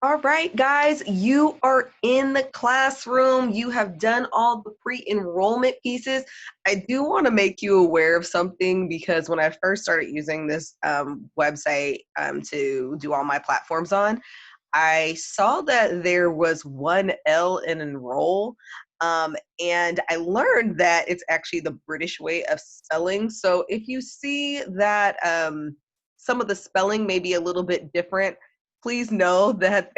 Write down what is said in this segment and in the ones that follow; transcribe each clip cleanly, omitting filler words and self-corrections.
All right, guys, you are in the classroom. You have done all the pre-enrollment pieces. I do want to make you aware of something because when I first started using this website to do all my platforms on, I saw that there was one L in enroll. And I learned that it's actually the British way of spelling. So if you see that some of the spelling may be a little bit different, please know that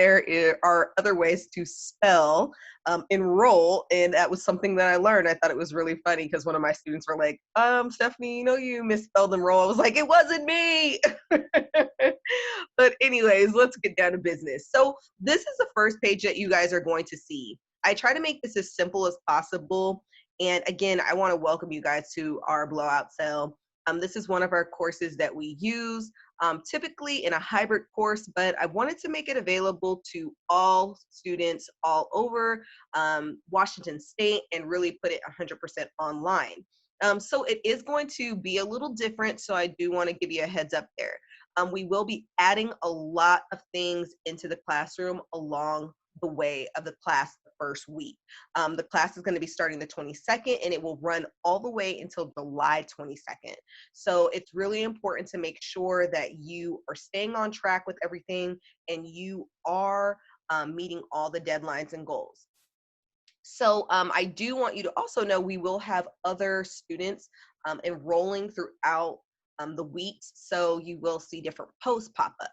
are other ways to spell enroll. And that was something that I learned. I thought it was really funny because one of my students were like, Stephanie, you misspelled enroll. I was like, it wasn't me. But anyways, let's get down to business. So this is the first page that you guys are going to see. I try to make this as simple as possible. And again, I want to welcome you guys to our blowout sale. This is one of our courses that we use typically in a hybrid course, but I wanted to make it available to all students all over Washington State and really put it 100% online. So it is going to be a little different, so I do want to give you a heads up there. We will be adding a lot of things into the classroom along the way of the class the first week. The class is going to be starting the 22nd and it will run all the way until July 22nd. So it's really important to make sure that you are staying on track with everything and you are meeting all the deadlines and goals. So I do want you to also know we will have other students enrolling throughout the weeks, so you will see different posts pop up.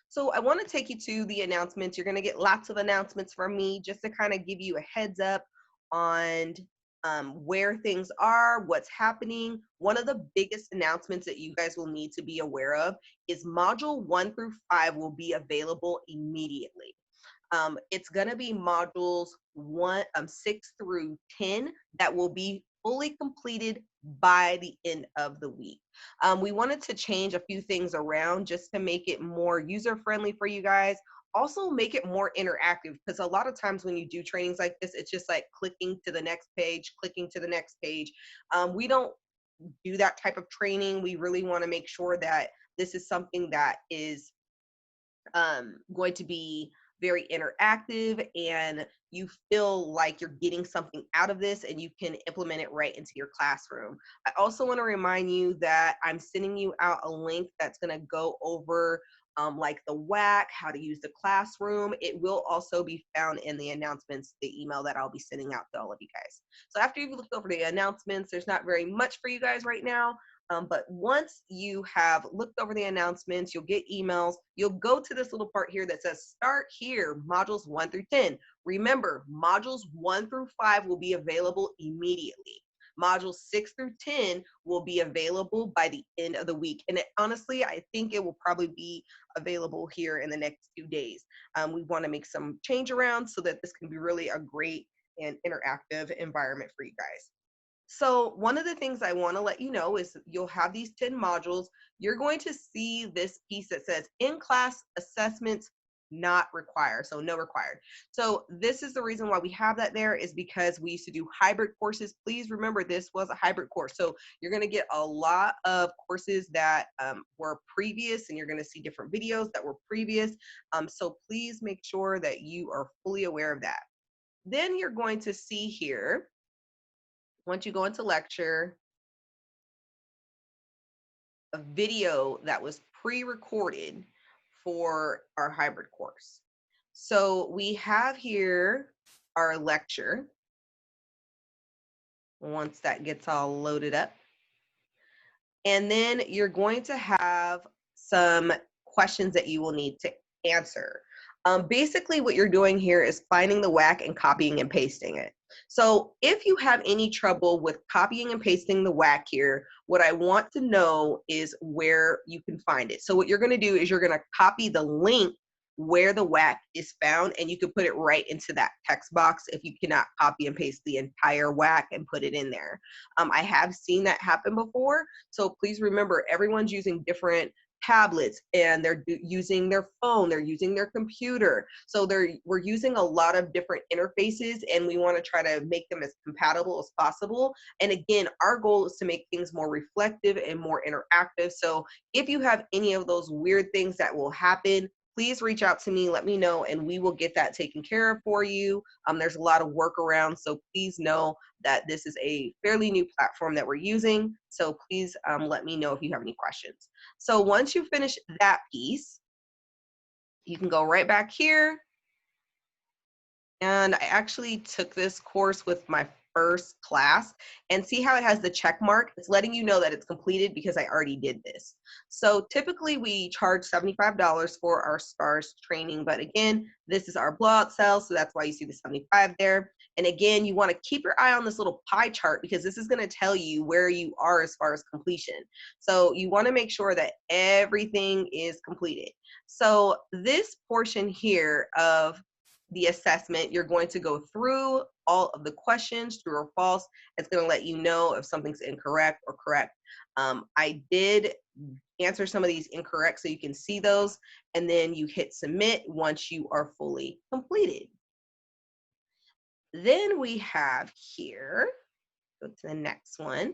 So I want to take you to the announcements. You're going to get lots of announcements from me just to kind of give you a heads up on where things are, what's happening. One of the biggest announcements that you guys will need to be aware of is Module 1 through 5 will be available immediately. It's going to be modules 6 through 10 that will be fully completed by the end of the week. We wanted to change a few things around just to make it more user-friendly for you guys. Also make it more interactive, because a lot of times when you do trainings like this, it's just like clicking to the next page, clicking to the next page. We don't do that type of training. We really want to make sure that this is something that is going to be very interactive and you feel like you're getting something out of this and you can implement it right into your classroom. I also want to remind you that I'm sending you out a link that's going to go over like the WAC, how to use the classroom. It will also be found in the announcements, the email that I'll be sending out to all of you guys. So after you've looked over the announcements, there's not very much for you guys right now. But once you have looked over the announcements, you'll get emails. You'll go to this little part here that says start here, modules 1 through 10. Remember, modules 1 through 5 will be available immediately. Modules 6 through 10 will be available by the end of the week. And honestly, I think it will probably be available here in the next 2 days. We want to make some change around so that this can be really a great and interactive environment for you guys. So one of the things I want to let you know is you'll have these 10 modules. You're going to see this piece that says in-class assessments not required, so no required. So this is the reason why we have that there, is because we used to do hybrid courses. Please remember this was a hybrid course. So you're going to get a lot of courses that were previous, and you're going to see different videos that were previous. So please make sure that you are fully aware of that. Then you're going to see here, once you go into lecture, a video that was pre-recorded for our hybrid course. So we have here our lecture. Once that gets all loaded up. And then you're going to have some questions that you will need to answer. Basically what you're doing here is finding the WAC and copying and pasting it. So if you have any trouble with copying and pasting the WAC here, what I want to know is where you can find it. So what you're going to do is you're going to copy the link where the WAC is found, and you can put it right into that text box if you cannot copy and paste the entire WAC and put it in there. I have seen that happen before. So please remember, everyone's using different tablets and they're using their phone, they're using their computer. So we're using a lot of different interfaces, and we want to try to make them as compatible as possible. And again, our goal is to make things more reflective and more interactive. So if you have any of those weird things that will happen, please reach out to me, let me know, and we will get that taken care of for you. There's a lot of workarounds, so please know that this is a fairly new platform that we're using. So please let me know if you have any questions. So once you finish that piece, you can go right back here. And I actually took this course with my first class, and see how it has the check mark? It's letting you know that it's completed because I already did this. So typically we charge $75 for our STARS training, but again, this is our blowout cell, so that's why you see the 75 there. And again, you want to keep your eye on this little pie chart because this is going to tell you where you are as far as completion. So you want to make sure that everything is completed. So this portion here of the assessment, you're going to go through all of the questions, true or false. It's going to let you know if something's incorrect or correct. I did answer some of these incorrect so you can see those, and then you hit submit once you are fully completed. Then we have here, go to the next one.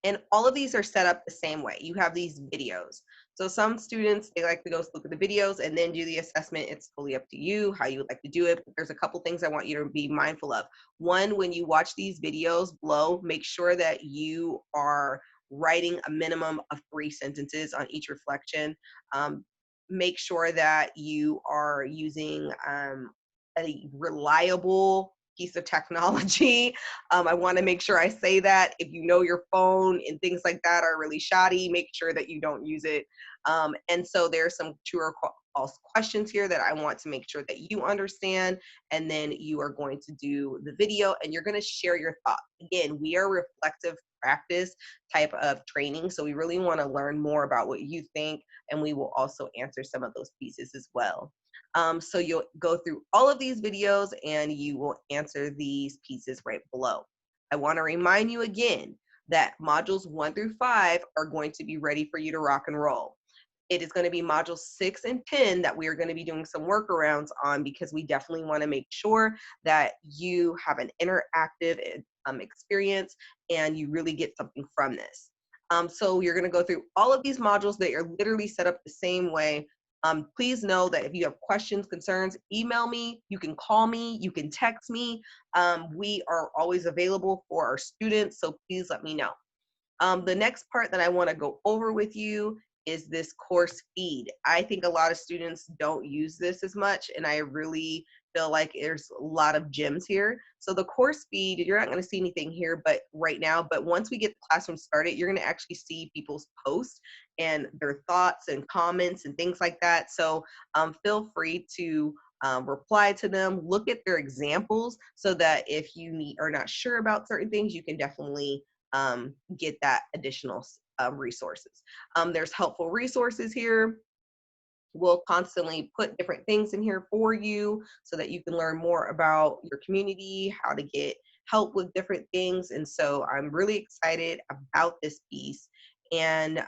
And all of these are set up the same way. You have these videos. So some students, they like to go look at the videos and then do the assessment. It's fully up to you how you would like to do it. But there's a couple things I want you to be mindful of. One, when you watch these videos below, make sure that you are writing a minimum of 3 sentences on each reflection. Make sure that you are using a reliable piece of technology. I want to make sure I say that. If you know your phone and things like that are really shoddy, make sure that you don't use it. And so there's some true or false questions here that I want to make sure that you understand. And then you are going to do the video and you're going to share your thoughts. Again, we are reflective practice type of training. So we really want to learn more about what you think, and we will also answer some of those pieces as well. So you'll go through all of these videos and you will answer these pieces right below. I want to remind you again that modules 1 through 5 are going to be ready for you to rock and roll. It is going to be modules 6 and 10 that we are going to be doing some workarounds on, because we definitely want to make sure that you have an interactive experience and you really get something from this. So you're going to go through all of these modules that are literally set up the same way. Please know that if you have questions, concerns, email me, you can call me, you can text me. We are always available for our students, so please let me know. The next part that I want to go over with you is this course feed. I think a lot of students don't use this as much, and I really feel like there's a lot of gems here. So the course feed, you're not going to see anything here but right now, but once we get the classroom started, you're going to actually see people's posts and their thoughts and comments and things like that. So feel free to reply to them, look at their examples, so that if you are not sure about certain things, you can definitely get that additional resources. There's helpful resources here. We'll constantly put different things in here for you so that you can learn more about your community, how to get help with different things. And so I'm really excited about this piece, and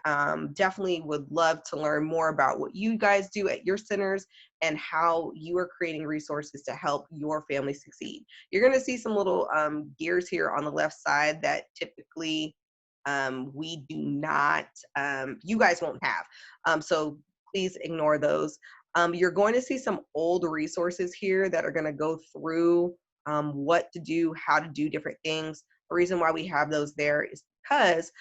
definitely would love to learn more about what you guys do at your centers and how you are creating resources to help your family succeed. You're going to see some little gears here on the left side that typically we do not, you guys won't have. So please ignore those. You're going to see some old resources here that are going to go through what to do, how to do different things. The reason why we have those there is because,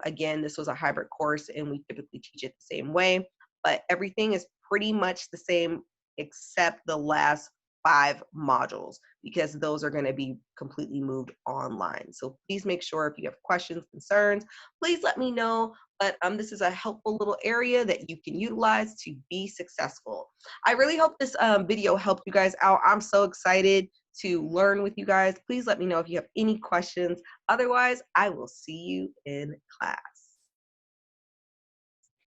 again, this was a hybrid course and we typically teach it the same way, but everything is pretty much the same except the last 5 modules, because those are going to be completely moved online. So please make sure if you have questions, concerns, please let me know. But this is a helpful little area that you can utilize to be successful. I really hope this video helped you guys out. I'm so excited to learn with you guys. Please let me know if you have any questions. Otherwise, I will see you in class.